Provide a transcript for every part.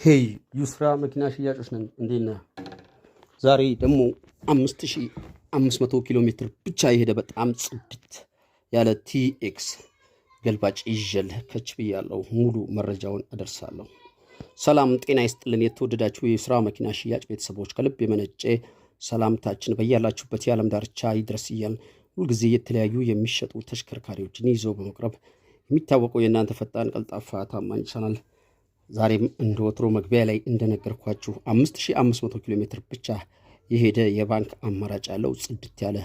ሄይ ዩስራ መኪና ሽያጮች ነን። እንዴት ነህ? ዛሬ ደግሞ 5500 ኪሎ ሜትር ብቻ የሄደ በጣም ጽድት ያለ ቲኤክስ ገልባጭ ይዤልህ ከች ብያለሁ። ሙሉ መረጃውን አደርሳለሁ። ሰላም ጤና ይስጥልን። የተወደዳችሁ የዩስራ መኪና ሽያጭ ቤተሰቦች ከልብ የመነጨ ሰላምታችን በያላችሁበት የዓለም ዳርቻ ይድረስ እያልን ሁልጊዜ የተለያዩ የሚሸጡ ተሽከርካሪዎችን ይዞ በመቅረብ የሚታወቀው የእናንተ ፈጣን ቀልጣፋ ታማኝ ቻናል ዛሬም እንደ ወትሮ መግቢያ ላይ እንደነገርኳችሁ 5500 ኪሎ ሜትር ብቻ የሄደ የባንክ አማራጭ ያለው ጽድት ያለ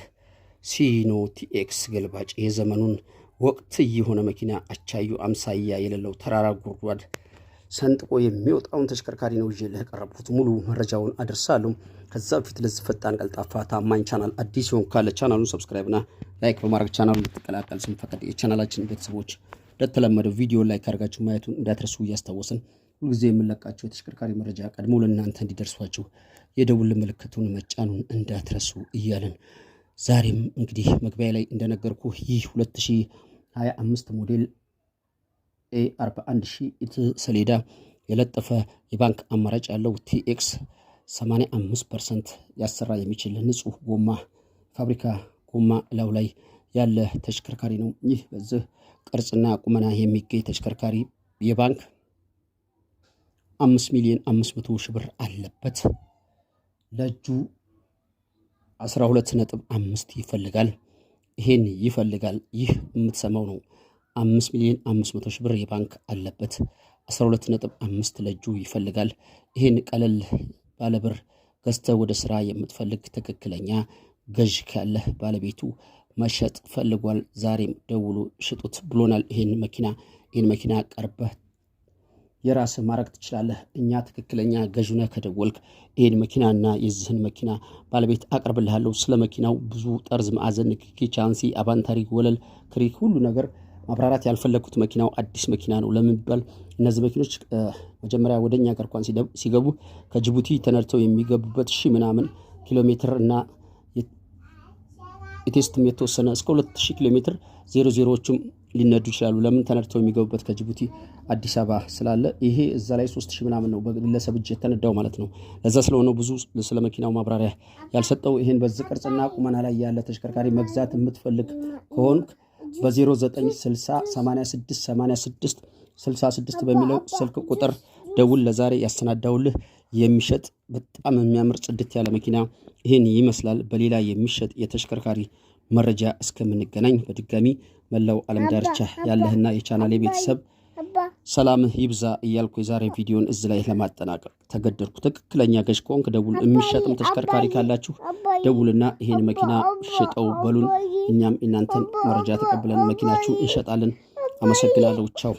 ሲኖ ቲኤክስ ገልባጭ የዘመኑን ወቅት የሆነ መኪና አቻዩ አምሳያ የሌለው ተራራ ጉድጓድ ሰንጥቆ የሚወጣውን ተሽከርካሪ ነው ይዤልህ ቀረብኩት። ሙሉ መረጃውን አደርሳለሁ። ከዛ በፊት ለዚህ ፈጣን ቀልጣፋ ታማኝ ቻናል አዲስ ይሆን ካለ ቻናሉን ሰብስክራይብ እና ላይክ በማድረግ ቻናሉን ልትቀላቀል ስንፈቅድ የቻናላችን ቤተሰቦች እንደተለመደው ቪዲዮ ላይክ አድርጋችሁ ማየቱን እንዳትረሱ እያስታወስን ሁልጊዜ የምንለቃቸው የተሽከርካሪ መረጃ ቀድሞ ለእናንተ እንዲደርሷችሁ የደውል ምልክቱን መጫኑን እንዳትረሱ እያልን ዛሬም እንግዲህ መግቢያ ላይ እንደነገርኩ ይህ 2025 ሞዴል A41000 ሰሌዳ የለጠፈ የባንክ አማራጭ ያለው ቲኤክስ 85% ያሰራ የሚችል ንጹህ ጎማ ፋብሪካ ጎማ ላው ላይ ያለ ተሽከርካሪ ነው። ይህ በዚህ ቅርጽና ቁመና የሚገኝ ተሽከርካሪ የባንክ 5,500,000 ብር አለበት። ለጁ 12.5 ይፈልጋል። ይሄን ይፈልጋል። ይህ የምትሰማው ነው። 5,500,000 ብር የባንክ አለበት። 12.5 ለጁ ይፈልጋል። ይሄን ቀለል ባለ ብር ገዝተህ ወደ ስራ የምትፈልግ ትክክለኛ ገዥ ካለ ባለቤቱ መሸጥ ፈልጓል። ዛሬም ደውሎ ሽጡት ብሎናል። ይሄን መኪና ቀርበህ የራስህ ማድረግ ትችላለህ። እኛ ትክክለኛ ገዥነህ ከደወልክ ይሄን መኪናና የዚህን መኪና ባለቤት አቀርብልሃለሁ። ስለ መኪናው ብዙ ጠርዝ፣ ማዕዘን፣ ንክኪ፣ ቻንሲ፣ አባንታሪ፣ ወለል፣ ክሪክ ሁሉ ነገር ማብራራት ያልፈለኩት መኪናው አዲስ መኪና ነው። ለምን ቢባል እነዚህ መኪኖች መጀመሪያ ወደኛ ጋር እንኳን ሲገቡ ከጅቡቲ ተነድተው የሚገቡበት 1000 ምናምን ኪሎ ሜትር እና የቴስትም የተወሰነ እስከ 2000 ኪሎ ሜትር 00ዎችም ሊነዱ ይችላሉ። ለምን ተነድተው የሚገቡበት ከጅቡቲ አዲስ አበባ ስላለ ይሄ እዛ ላይ 3000 ምናምን ነው በግለሰብ እጅ የተነዳው ማለት ነው። ለዛ ስለሆነ ብዙ ስለ መኪናው ማብራሪያ ያልሰጠው። ይሄን በዚህ ቅርጽና ቁመና ላይ ያለ ተሽከርካሪ መግዛት የምትፈልግ ከሆንክ በ0960 86 86 66 በሚለው ስልክ ቁጥር ደውል። ለዛሬ ያሰናዳውልህ የሚሸጥ በጣም የሚያምር ጽድት ያለ መኪና ይሄን ይመስላል። በሌላ የሚሸጥ የተሽከርካሪ መረጃ እስከምንገናኝ በድጋሚ መላው ዓለም ዳርቻ ያለህና የቻናሌ ቤተሰብ ሰላምህ ይብዛ እያልኩ የዛሬ ቪዲዮን እዚህ ላይ ለማጠናቀቅ ተገደድኩ። ትክክለኛ ገዥ ከሆንክ ደውል። የሚሸጥም ተሽከርካሪ ካላችሁ ደውልና ይሄን መኪና ሽጠው በሉን። እኛም እናንተን መረጃ ተቀብለን መኪናችሁን እንሸጣለን። አመሰግናለሁ። ቻው።